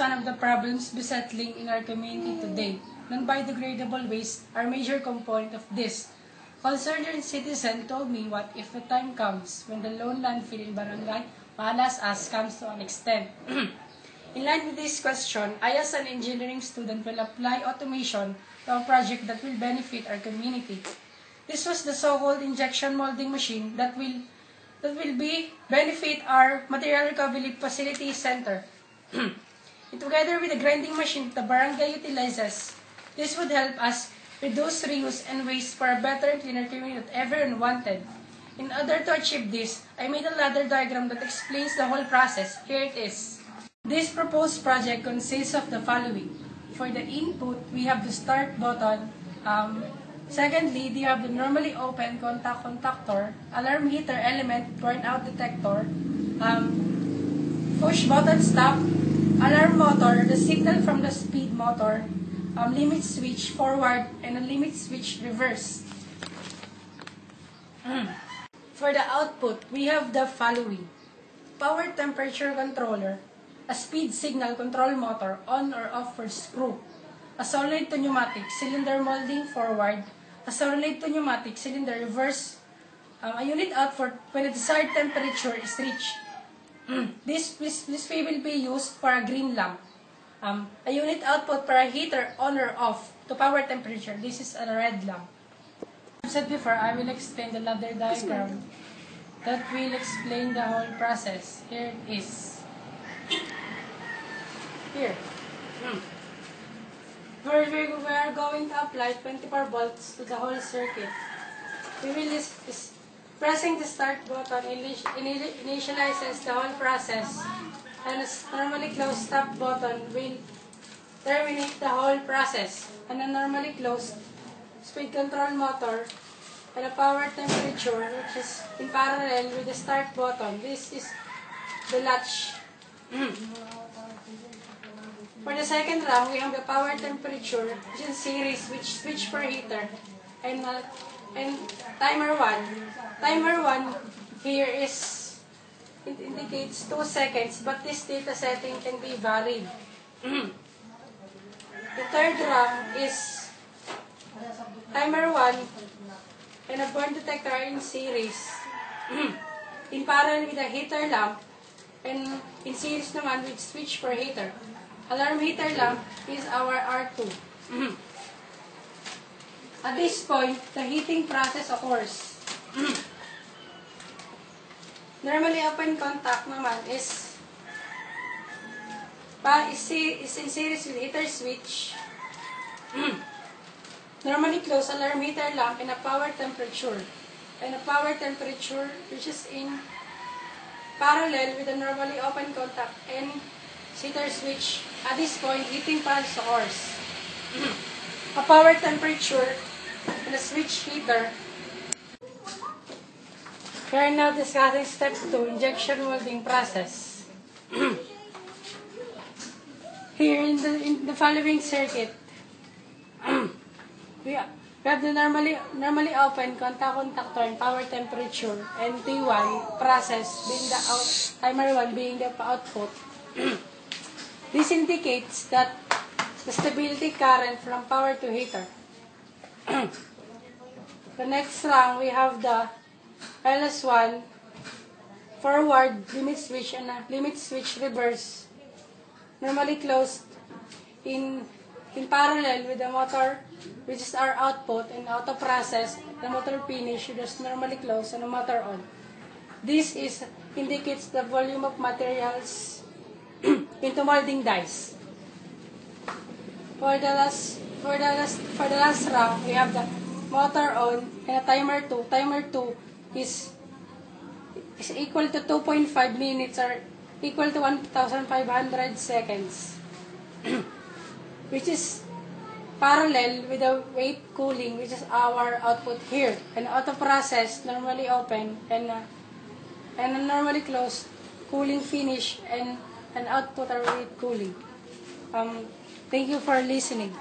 one of the problems besetting in our community today. Non-biodegradable waste are a major component of this. Concerned citizen told me, what if the time comes when the lone landfill in Barangay Malas comes to an extent? In line with this question, I as an engineering student will apply automation to a project that will benefit our community. This was the so-called injection molding machine that will benefit our material recovery facility center. Together with the grinding machine the barangay utilizes, this would help us reduce reuse and waste for a better and cleaner community that everyone wanted. In order to achieve this, I made a ladder diagram that explains the whole process. Here it is. This proposed project consists of the following. For the input, we have the start button. Secondly, you have the normally open contactor, alarm heater element, burnout detector, push button stop, alarm motor, the signal from the speed motor, limit switch forward, and a limit switch reverse. For the output, we have the following. Power temperature controller, a speed signal control motor, on or off for screw, a solenoid to pneumatic cylinder molding forward, a solenoid to pneumatic cylinder reverse, a unit output when the desired temperature is reached. This will be used for a green lamp. A unit output for a heater on or off to power temperature. This is a red lamp. As I said before, I will explain the ladder diagram that will explain the whole process. Here it is. Here. We are going to apply 24 volts to the whole circuit. We will pressing the start button initializes the whole process, and a normally closed stop button will terminate the whole process. And a normally closed speed control motor and a power temperature which is in parallel with the start button. This is the latch. For the second round, we have the power temperature, which is series, which switch per heater, and timer 1. Timer 1 here is, it indicates 2 seconds, but this data setting can be varied. The third round is timer 1 and a burn detector in series, in parallel with a heater lamp, and in series naman with switch per heater. Alarm heater lamp is our R2. At this point, the heating process occurs. Normally open contact naman is in series with heater switch. Normally close alarm heater lamp and a power temperature. And a power temperature which is in parallel with the normally open contact and heater switch. At this point, heating process occurs. A power temperature and a switch heater. We are now discussing step 2, injection molding process. Here in the following circuit, we have the normally open contactor and power temperature, and T1 process being the timer 1 being the output. This indicates that the stability current from power to heater. The next round, we have the LS1 forward limit switch and a limit switch reverse, normally closed in parallel with the motor, which is our output, and auto process, the motor finish, which is normally closed, and the motor on. This indicates the volume of materials into molding dies. For the last round, we have the motor on and a timer 2. Timer 2 is equal to 2.5 minutes or equal to 1,500 seconds, which is parallel with the weight cooling, which is our output here. And auto process normally open and a normally closed cooling finish and an output or weight cooling. Thank you for listening.